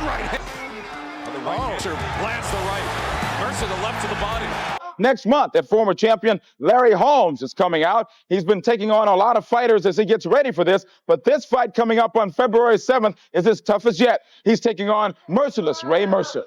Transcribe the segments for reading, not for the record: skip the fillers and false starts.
right hand. Mercer blasts the right. Mercer the left to the body. Next month, that former champion Larry Holmes is coming out. He's been taking on a lot of fighters as he gets ready for this, but this fight coming up on February 7th is his toughest yet. He's taking on merciless Ray Mercer.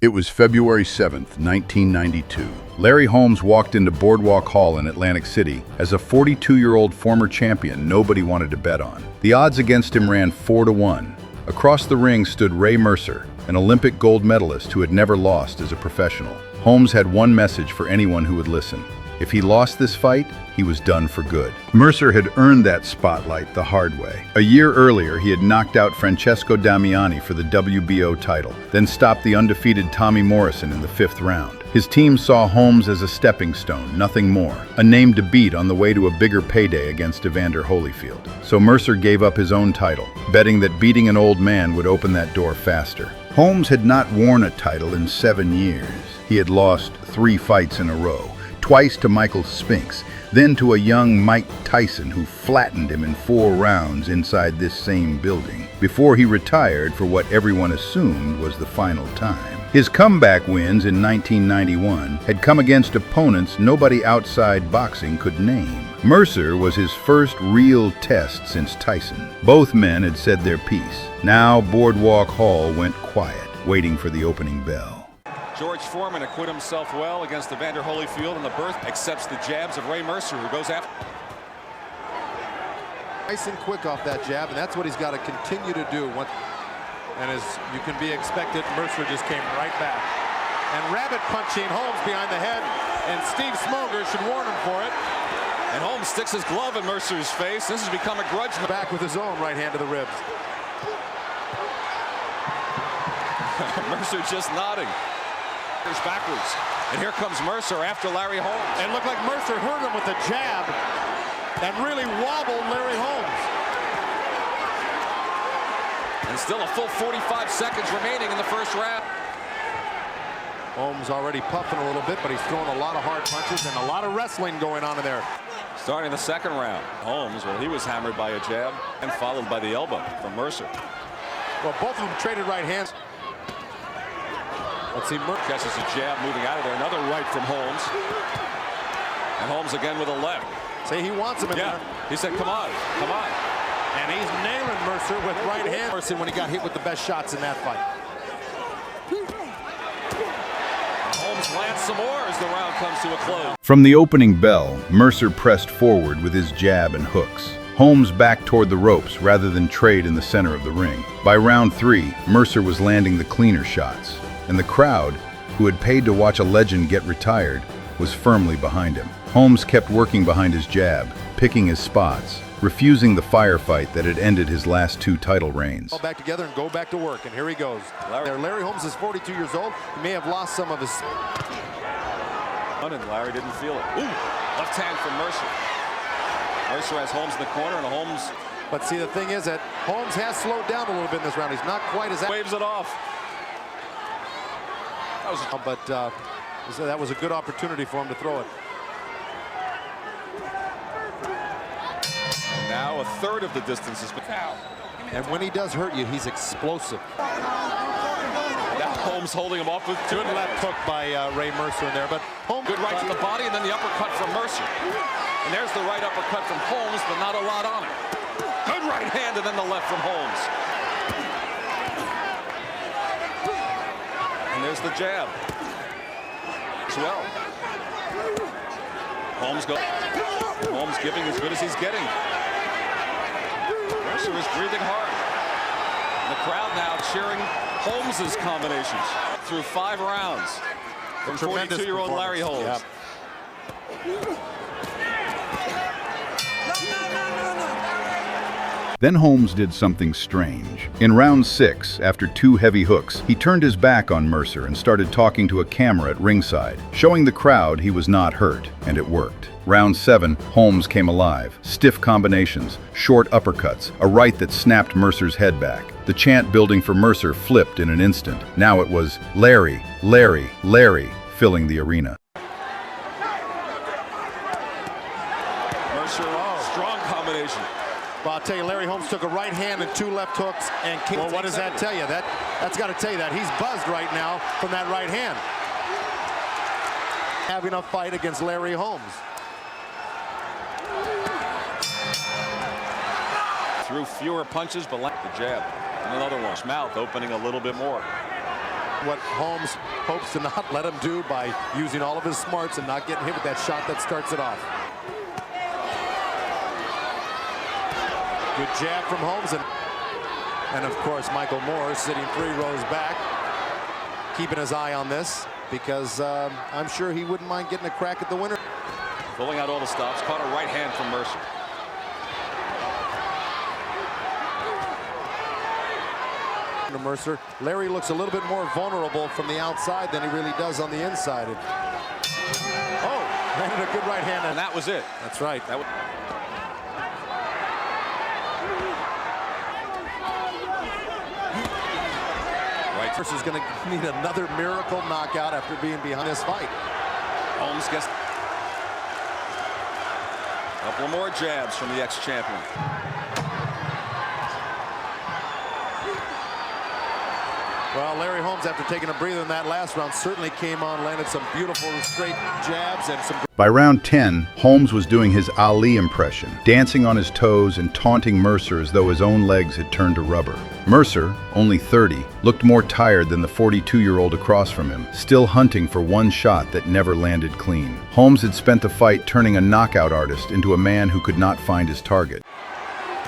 It was February 7th, 1992. Larry Holmes walked into Boardwalk Hall in Atlantic City as a 42-year-old former champion nobody wanted to bet on. The odds against him ran 4-1. Across the ring stood Ray Mercer, an Olympic gold medalist who had never lost as a professional. Holmes had one message for anyone who would listen. If he lost this fight, he was done for good. Mercer had earned that spotlight the hard way. A year earlier, he had knocked out Francesco Damiani for the WBO title, then stopped the undefeated Tommy Morrison in the 5th round. His team saw Holmes as a stepping stone, nothing more, a name to beat on the way to a bigger payday against Evander Holyfield. So Mercer gave up his own title, betting that beating an old man would open that door faster. Holmes had not worn a title in 7 years. He had lost 3 fights in a row, twice to Michael Spinks, then to a young Mike Tyson who flattened him in 4 rounds inside this same building, before he retired for what everyone assumed was the final time. His comeback wins in 1991 had come against opponents nobody outside boxing could name. Mercer was his first real test since Tyson. Both men had said their piece. Now Boardwalk Hall went quiet, waiting for the opening bell. George Foreman acquitted himself well against Evander Holyfield in the berth, accepts the jabs of Ray Mercer, who goes after. Nice and quick off that jab, and that's what he's got to continue to do. And as you can be expected, Mercer just came right back. And rabbit punching Holmes behind the head, and Steve Smoger should warn him for it. And Holmes sticks his glove in Mercer's face. This has become a grudge. Back with his own right hand to the ribs. Mercer just nodding. Backwards, and here comes Mercer after Larry Holmes. It looked like Mercer hurt him with a jab and really wobbled Larry Holmes. And still a full 45 seconds remaining in the first round. Holmes already puffing a little bit, but he's throwing a lot of hard punches and a lot of wrestling going on in there. Starting the second round, Holmes, well, he was hammered by a jab and followed by the elbow from Mercer. Well, both of them traded right hands. Let's see, Mercer catches a jab moving out of there. Another right from Holmes. And Holmes again with a left. Say he wants him in there. He said, come on, come on. And he's nailing Mercer with right hand. Mercer when he got hit with the best shots in that fight. And Holmes lands some more as the round comes to a close. From the opening bell, Mercer pressed forward with his jab and hooks. Holmes backed toward the ropes rather than trade in the center of the ring. By round 3, Mercer was landing the cleaner shots. And the crowd, who had paid to watch a legend get retired, was firmly behind him. Holmes kept working behind his jab, picking his spots, refusing the firefight that had ended his last 2 title reigns. All back together and go back to work, and here he goes. Larry Holmes is 42 years old. He may have lost some of his... And Larry didn't feel it. Ooh, left hand from Mercer. Mercer has Holmes in the corner, and Holmes... But see, the thing is that Holmes has slowed down a little bit in this round. He's not quite as... Waves it off. But that was a good opportunity for him to throw it. Now a third of the distance has been out. And when he does hurt you, he's explosive. Now Holmes holding him off with good left hook by Ray Mercer in there. But Holmes, good right to the body, and then the uppercut from Mercer. And there's the right uppercut from Holmes, but not a lot on it. Good right hand, and then the left from Holmes. And there's the jab as well. Holmes goes. Holmes giving as good as he's getting. Mercer is breathing hard. And the crowd now cheering Holmes's combinations through 5 rounds from 42-year-old Larry Holmes. Yep. Then Holmes did something strange. In round 6, after 2 heavy hooks, he turned his back on Mercer and started talking to a camera at ringside, showing the crowd he was not hurt, and it worked. Round 7, Holmes came alive. Stiff combinations, short uppercuts, a right that snapped Mercer's head back. The chant building for Mercer flipped in an instant. Now it was Larry, Larry, Larry, filling the arena. Mercer, strong combination. Well, I'll tell you, Larry Holmes took a right hand and 2 left hooks. And well, what does that tell you? That That's got to tell you that he's buzzed right now from that right hand. Having a fight against Larry Holmes. Threw fewer punches, but like the jab. And another one. His mouth opening a little bit more. What Holmes hopes to not let him do by using all of his smarts and not getting hit with that shot that starts it off. Good jab from Holmes, and of course Michael Moore sitting 3 rows back, keeping his eye on this because I'm sure he wouldn't mind getting a crack at the winner. Pulling out all the stops, caught a right hand from Mercer. To Mercer, Larry looks a little bit more vulnerable from the outside than he really does on the inside. Oh, landed a good right hand, and that was it. That's right. That Mercer's going to need another miracle knockout after being behind this fight. Holmes gets a couple more jabs from the ex-champion. Well, Larry Holmes, after taking a breather in that last round, certainly came on, landed some beautiful straight jabs and some... By round 10, Holmes was doing his Ali impression, dancing on his toes and taunting Mercer as though his own legs had turned to rubber. Mercer, only 30, looked more tired than the 42-year-old across from him, still hunting for one shot that never landed clean. Holmes had spent the fight turning a knockout artist into a man who could not find his target.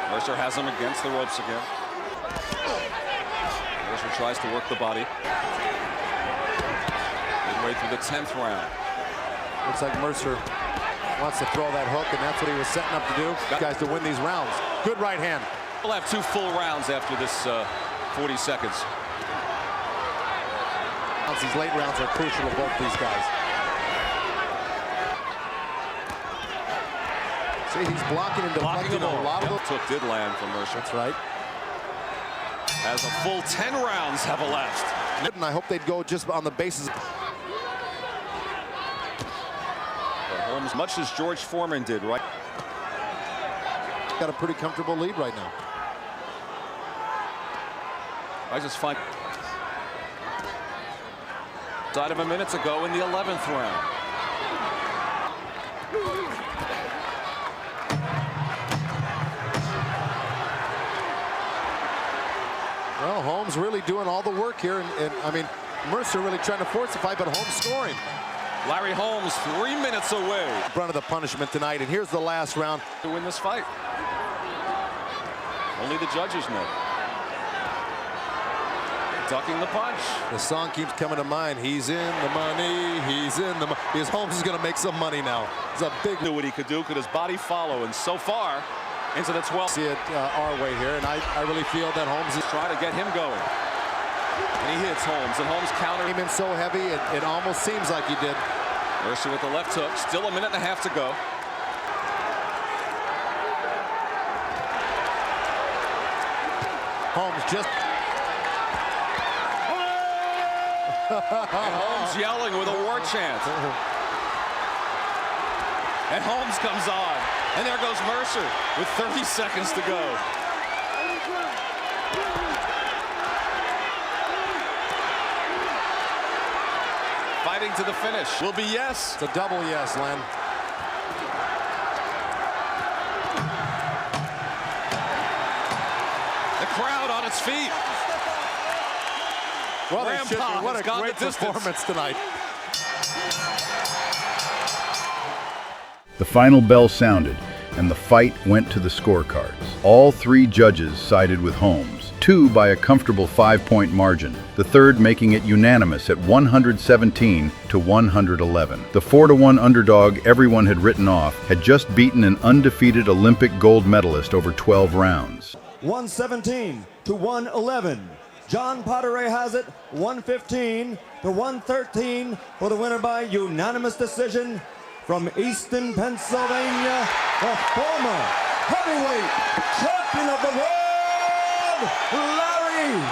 Mercer has him against the ropes again. Mercer tries to work the body. Midway through the 10th round. Looks like Mercer wants to throw that hook, and that's what he was setting up to do. Guys, to win these rounds. Good right hand. We'll have 2 full rounds after this 40 seconds. These late rounds are crucial to both these guys. See, he's blocking and deflecting a lot of those. Hook did land from Mercer. That's right. As a full 10 rounds have elapsed. And I hope they'd go just on the basis. Holmes, much as George Foreman did, right? Got a pretty comfortable lead right now. I just find side of a minutes ago in the 11th round. Well, Holmes really doing all the work here, and I mean, Mercer really trying to force the fight, but Holmes scoring. Larry Holmes 3 minutes away. Front of the punishment tonight, and here's the last round. To win this fight. Only the judges know. Ducking the punch. The song keeps coming to mind. He's in the money, he's in the money. Because Holmes is going to make some money now. It's a big... Knew what he could do. Could his body follow? And so far, into the 12th. See it our way here, and I really feel that Holmes is trying to get him going. And he hits Holmes, and Holmes counter came in so heavy, it almost seems like he did. Mercer with the left hook, still a minute and a half to go. Holmes just... And Holmes yelling with a war chant. And Holmes comes on. And there goes Mercer with 30 seconds to go. Fighting to the finish. Will be yes. It's a double yes, Len. The crowd on its feet. Well, they should be. What a great performance tonight. The final bell sounded, and the fight went to the scorecards. All 3 judges sided with Holmes, 2 by a comfortable 5-point margin, the third making it unanimous at 117 to 111. The 4-to-1 underdog everyone had written off had just beaten an undefeated Olympic gold medalist over 12 rounds. 117 to 111. John Potteray has it, 115 to 113 for the winner by unanimous decision. From Easton, Pennsylvania, the former heavyweight champion of the world, Larry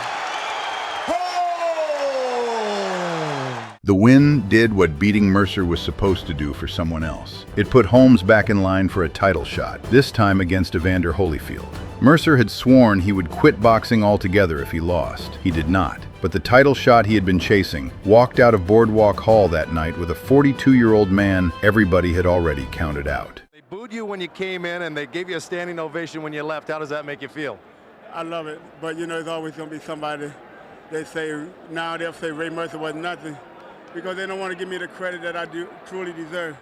Holmes. The win did what beating Mercer was supposed to do for someone else. It put Holmes back in line for a title shot, this time against Evander Holyfield. Mercer had sworn he would quit boxing altogether if he lost. He did not. But the title shot he had been chasing walked out of Boardwalk Hall that night with a 42-year-old man everybody had already counted out. They booed you when you came in, and they gave you a standing ovation when you left. How does that make you feel? I love it, but you know, it's always going to be somebody. They'll say Ray Mercer was nothing, because they don't want to give me the credit that I do truly deserve.